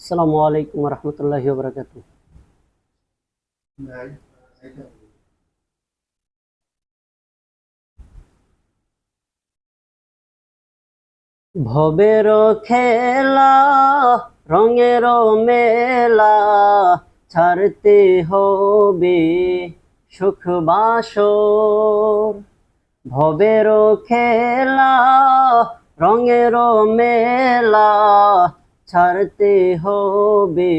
আসসালামু আলাইকুম রহমতুল্লাহি ওয়া বারাকাতুহু। ভবের খেলা, রঙের মেলা, ছাড়তে হবে সুখ বাসর। ভবের খেলা, রঙের মেলা, ছাড়তে হবে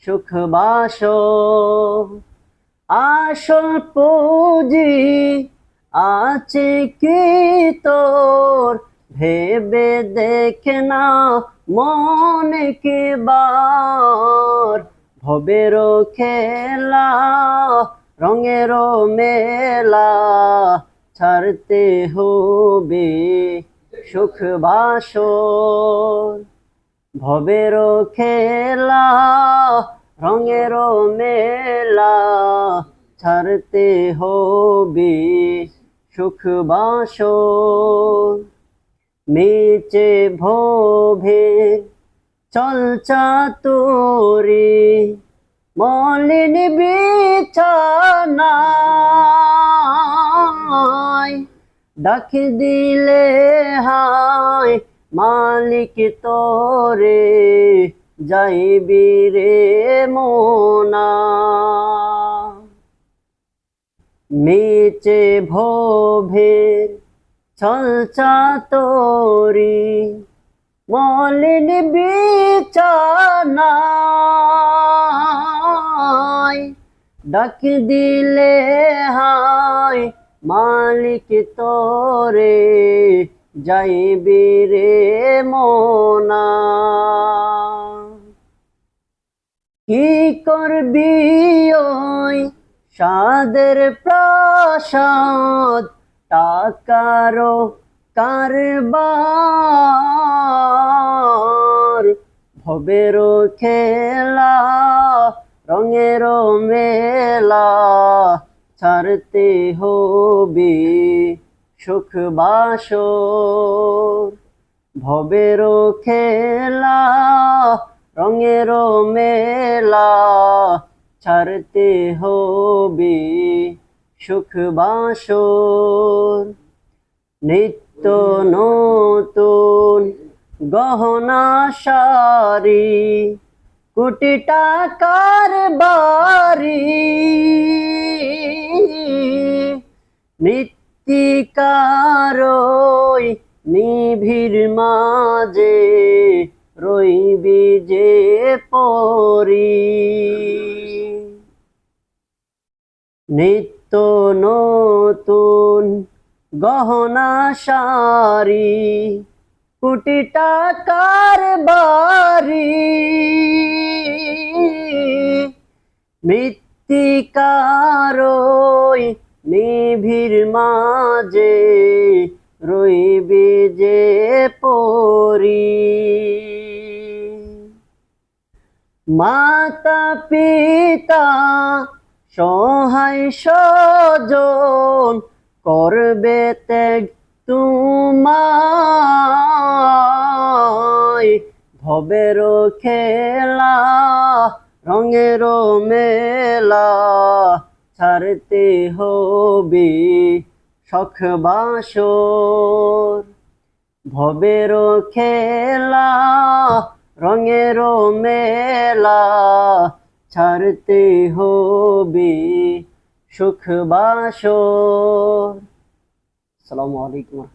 সুখ বাসর। আসল পুঁজি আছে কি তোর, ভেবে দেখে না মনে কি বার। ভবের খেলা, রঙের মেলা, ছাড়তে হবে সুখ বাসর। ভবের খেলা, রঙের মেলা, ছাড়তে হবে সুখ বাসর। নিচে ভবে চল চাতুরি, মলিন বিছানায় ডাক দিলে হায় মালিক তোরে, যাইবি রে মোনা। নিচে ভোভের ছল চাতুরি, মলিন বিছানায় ডাক দিলে হায় মালিক তোরে, যাইবি রে মোনা। কি করবি ওই সাদের প্রাসাদ, টাকারও কারবার। ভবের খেলা, রঙের মেলা, ছাড়তে হবে সুখ বাসর। ভবের খেলা, রঙের মেলা, ছাড়তে হবে সুখ বাসর। নিত্য নতুন গহনা শাড়ি, কোটি টাকার বাড়ি, মৃত্তিকার ওই নিভিড় মাঝে রইবি যে পরি। নিত্য নতুন গহনা শাড়ি, কোটি টাকার বাড়ি, মৃত্তিকার ওই নিভিড় মাঝে রইবি যে পরি। মাতা পিতা সহায় স্বজন করবে ত্যাগ তোমায়। ভবের খেলা, রঙের মেলা, ছাড়তে হবে শখ বাসর। ভবের খেলা, রঙের মেলা, ছাড়তে হবে সুখ বাসর। আসসালামু আলাইকুম।